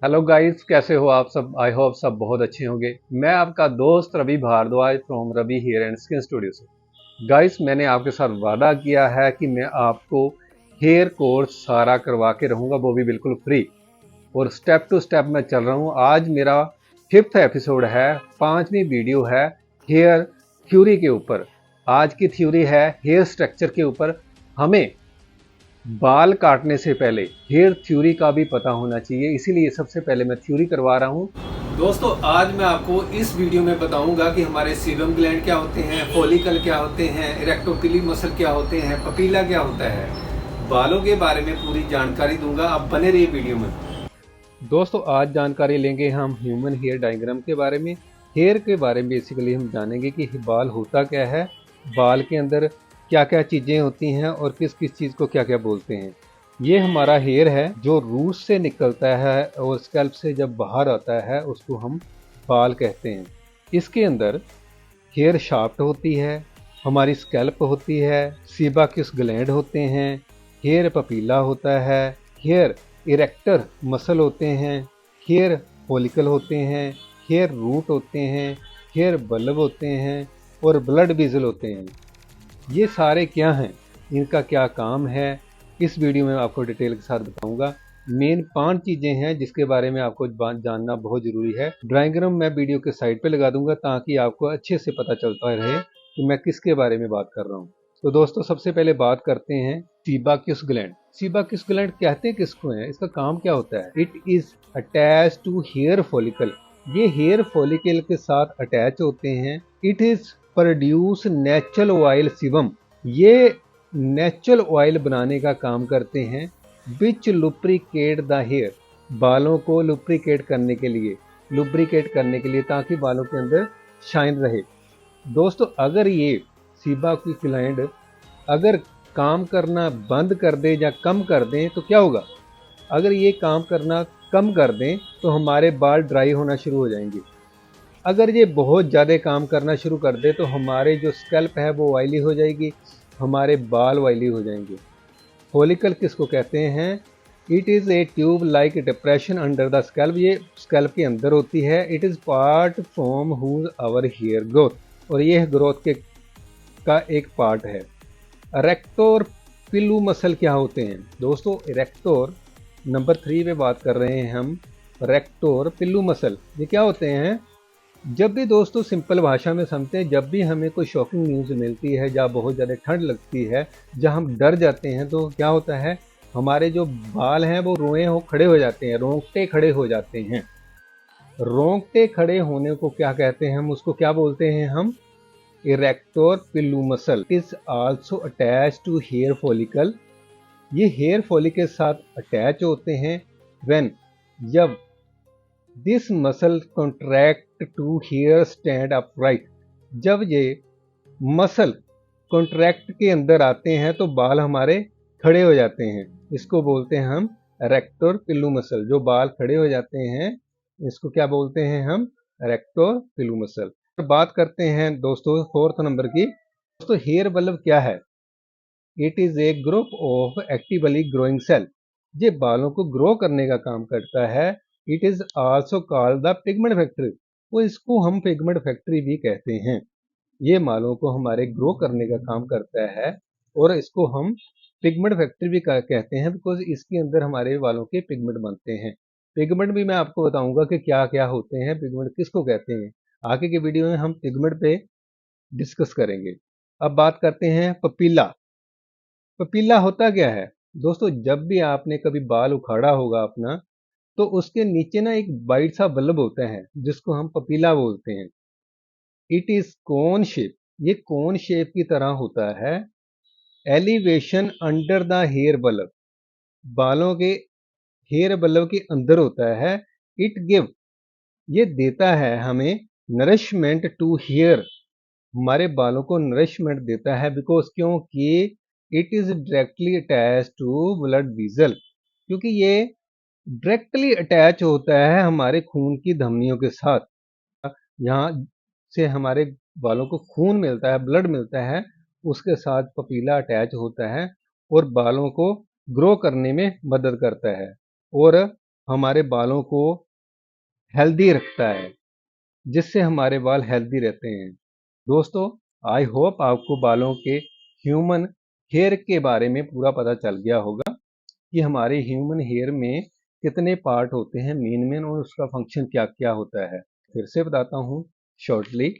Hello guys, कैसे हो आप सब। आई होप सब बहुत अच्छे होंगे। मैं आपका दोस्त Ravi Bhardwaj from Ravi hair and skin studio से। गाइस, मैंने आपके साथ वादा किया है कि मैं आपको हेयर कोर्स सारा करवा के रहूंगा, वो भी बिल्कुल फ्री। और स्टेप टू स्टेप मैं चल रहा हूं। आज मेरा 5th एपिसोड है, 5वीं वीडियो है हेयर थ्योरी के ऊपर। आज की थ्योरी है हेयर स्ट्रक्चर के ऊपर। हमें बाल काटने से पहले हेयर थ्योरी का भी पता होना चाहिए, इसीलिए सबसे पहले मैं थ्योरी करवा रहा हूँ। दोस्तों, आज मैं आपको इस वीडियो में बताऊंगा कि हमारे सीबम ग्लैंड क्या होते हैं, फॉलिकल क्या होते हैं, इरेक्टोपिली मसल क्या होते हैं, पपीला क्या होता है। बालों के बारे में पूरी जानकारी दूंगा, आप बने रहिए वीडियो में। दोस्तों, आज जानकारी लेंगे हम ह्यूमन हेयर डायग्राम के बारे में। हेयर के बारे में बेसिकली हम जानेंगे कि बाल होता क्या है, बाल के अंदर क्या क्या चीज़ें होती हैं और किस किस चीज़ को क्या क्या बोलते हैं। ये हमारा हेयर है जो रूट से निकलता है और स्कैल्प से जब बाहर आता है उसको हम बाल कहते हैं। इसके अंदर हेयर शाफ्ट होती है, हमारी स्कैल्प होती है, सीबाक्यूस ग्लैंड होते हैं, हेयर पपीला होता है, हेयर इरेक्टर मसल होते हैं, हेयर फॉलिकल होते हैं, हेयर रूट होते हैं, हेयर बल्ब होते हैं और ब्लड वेसल होते हैं। ये सारे क्या हैं, इनका क्या काम है, इस वीडियो में आपको डिटेल के साथ बताऊंगा। मेन 5 चीजें हैं जिसके बारे में आपको जानना बहुत जरूरी है। ड्राइंग्राम मैं वीडियो के साइड पे लगा दूंगा ताकि आपको अच्छे से पता चलता रहे कि मैं किसके बारे में बात कर रहा हूँ। तो दोस्तों, सबसे पहले बात करते हैं सीबाक्यूस ग्लैंड। सीबाक्यूस ग्लैंड कहते किसको है, इसका काम क्या होता है। It is attach to hair follicle. ये हेयर फॉलिकल के साथ अटैच होते हैं। It is produce natural oil sebum. ये नेचुरल ऑयल बनाने का काम करते हैं। Which lubricate the hair. बालों को लुब्रिकेट करने के लिए ताकि बालों के अंदर शाइन रहे। दोस्तों, अगर ये सीबा की ग्लैंड अगर काम करना बंद कर दे या कम कर दें तो क्या होगा। अगर ये काम करना कम कर दें तो हमारे बाल ड्राई होना शुरू हो जाएंगे। अगर ये बहुत ज़्यादा काम करना शुरू कर दे तो हमारे जो स्कैल्प है वो ऑयली हो जाएगी, हमारे बाल ऑयली हो जाएंगे। फॉलिकल किसको कहते हैं। It is a tube like depression under the scalp. ये स्कैल्प के अंदर होती है। It is part from whose our hair growth, और ये ग्रोथ के का एक पार्ट है। इरेक्टोर पिल्लू मसल क्या होते हैं। दोस्तों, इरेक्टोर नंबर 3 पे बात कर रहे हैं हम। रेक्टोर पिल्लू मसल ये क्या होते हैं। जब भी दोस्तों सिंपल भाषा में समझते हैं, जब भी हमें कोई शॉकिंग न्यूज़ मिलती है या बहुत ज़्यादा ठंड लगती है, जब हम डर जाते हैं तो क्या होता है, हमारे जो बाल हैं वो रोए हो खड़े हो जाते हैं, रोंगटे खड़े हो जाते हैं। रोंगटे खड़े होने को क्या कहते हैं, हम उसको क्या बोलते हैं, हम arrector pili muscle. Is also attach to hair follicle. ये हेयर फॉलिकल के साथ अटैच होते हैं। व्हेन जब this muscle contract to hair stand upright. जब ये मसल कॉन्ट्रैक्ट के अंदर आते हैं तो बाल हमारे खड़े हो जाते हैं। इसको बोलते हैं हम रेक्टोर पिल्लू मसल। जो बाल खड़े हो जाते हैं इसको क्या बोलते हैं हम, रेक्टोर पिल्लू मसल। बात करते हैं दोस्तों 4th नंबर की। दोस्तों, हेयर बल्ब क्या है। It is a group of actively growing cell. ये बालों को ग्रो करने का काम करता है। It is also called the pigment factory. वो इसको हम पिगमेंट फैक्ट्री भी कहते हैं। ये बालों को हमारे ग्रो करने का काम करता है और इसको हम पिगमेंट फैक्ट्री भी कहते हैं, बिकॉज इसके अंदर हमारे बालों के पिगमेंट बनते हैं। पिगमेंट भी मैं आपको बताऊंगा कि क्या क्या होते हैं, पिगमेंट किसको कहते हैं। आगे के वीडियो में हम पिगमेंट पे डिस्कस करेंगे। अब बात करते हैं पपीला। पपीला होता क्या है। दोस्तों, जब भी आपने कभी बाल उखाड़ा होगा अपना, तो उसके नीचे ना एक वाइट सा बल्ब होता है जिसको हम पपीला बोलते हैं। It is cone shape. ये कोन शेप की तरह होता है। Elevation under the hair bulb. बालों के हेयर बल्ब के अंदर होता है। It give. ये देता है हमें नरिशमेंट टू हेयर। हमारे बालों को नरिशमेंट देता है, बिकॉज क्योंकि it is directly attach to blood vessel. क्योंकि ये डायरेक्टली अटैच होता है हमारे खून की धमनियों के साथ। यहाँ से हमारे बालों को खून मिलता है, ब्लड मिलता है, उसके साथ पपीला अटैच होता है और बालों को ग्रो करने में मदद करता है। और हमारे बालों को हेल्दी रखता है, जिससे हमारे बाल हेल्दी रहते हैं। दोस्तों, आई होप आपको बालों के ह्यूमन हेयर के बारे में पूरा पता चल गया होगा कि हमारे ह्यूमन हेयर में कितने पार्ट होते हैं मेन मेन, और उसका फंक्शन क्या क्या होता है। फिर से बताता हूँ शॉर्टली।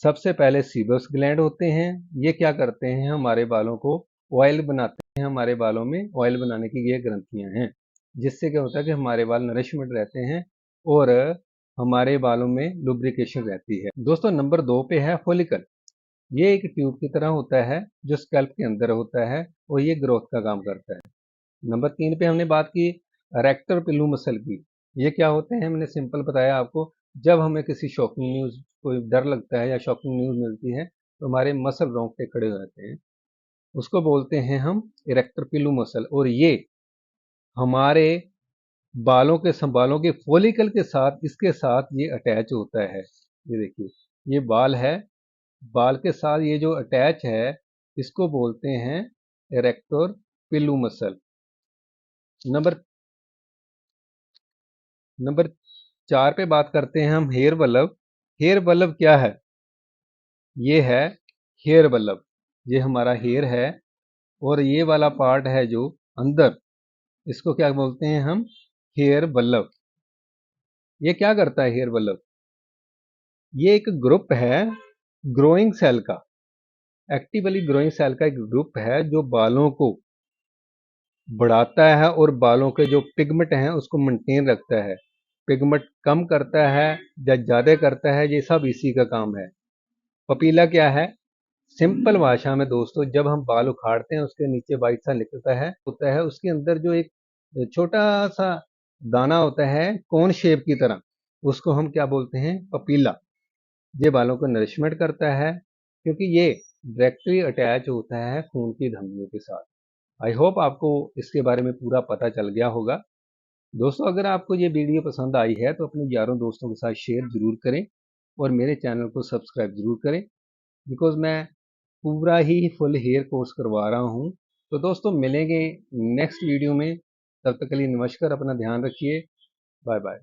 सबसे पहले सीबस ग्लैंड होते हैं। ये क्या करते हैं, हमारे बालों को ऑयल बनाते हैं। हमारे बालों में ऑयल बनाने की ये ग्रंथियां हैं, जिससे क्या होता है कि हमारे बाल नरिशमेंट रहते हैं और हमारे बालों में लुब्रिकेशन रहती है। दोस्तों, नंबर 2 पे है फॉलिकल। ये एक ट्यूब की तरह होता है जो स्कैल्प के अंदर होता है और ये ग्रोथ का काम करता है। नंबर 3 पे हमने बात की रेक्टर पिल्लू मसल की। ये क्या होते हैं, हमने सिंपल बताया आपको। जब हमें किसी शॉकिंग न्यूज़, कोई डर लगता है या शॉकिंग न्यूज़ मिलती है, तो हमारे मसल रोंगटे खड़े हो जाते हैं। उसको बोलते हैं हम इरेक्टर पिल्लू मसल, और ये हमारे बालों के फॉलिकल के साथ, इसके साथ ये अटैच होता है। ये देखिए, ये बाल है, बाल के साथ ये जो अटैच है, इसको बोलते हैं इरेक्टर पिल्लू मसल। नंबर नंबर 4 पे बात करते हैं हम हेयर बल्ब। हेयर बल्ब क्या है? ये है हेयर बल्ब। ये हमारा हेयर है और ये वाला पार्ट है जो अंदर, इसको क्या बोलते हैं हम? Hair bulb. ये क्या करता है हेयर बल्ब? ये एक ग्रुप है ग्रोइंग सेल का, एक्टिवली ग्रोइंग सेल का एक ग्रुप है जो बालों को बढ़ाता है और बालों के जो पिगमेंट हैं उसको मेंटेन रखता है। पिगमेंट कम करता है या ज़्यादा करता है, ये सब इसी का काम है। पपीला क्या है? सिंपल भाषा में दोस्तों, जब हम बाल उखाड़ते हैं उसके नीचे वाइट सा निकलता है, होता है उसके अंदर जो एक छोटा सा दाना होता है कोन शेप की तरह, उसको हम क्या बोलते हैं? पपीला। ये बालों को नरिशमेंट करता है क्योंकि ये डायरेक्टली अटैच होता है खून की धमनियों के साथ। आई होप आपको इसके बारे में पूरा पता चल गया होगा। दोस्तों, अगर आपको ये वीडियो पसंद आई है तो अपने यारों दोस्तों के साथ शेयर ज़रूर करें और मेरे चैनल को सब्सक्राइब ज़रूर करें, बिकॉज़ मैं पूरा ही फुल हेयर कोर्स करवा रहा हूँ। तो दोस्तों, मिलेंगे नेक्स्ट वीडियो में। तब तक के लिए नमस्कार, अपना ध्यान रखिए। Bye bye.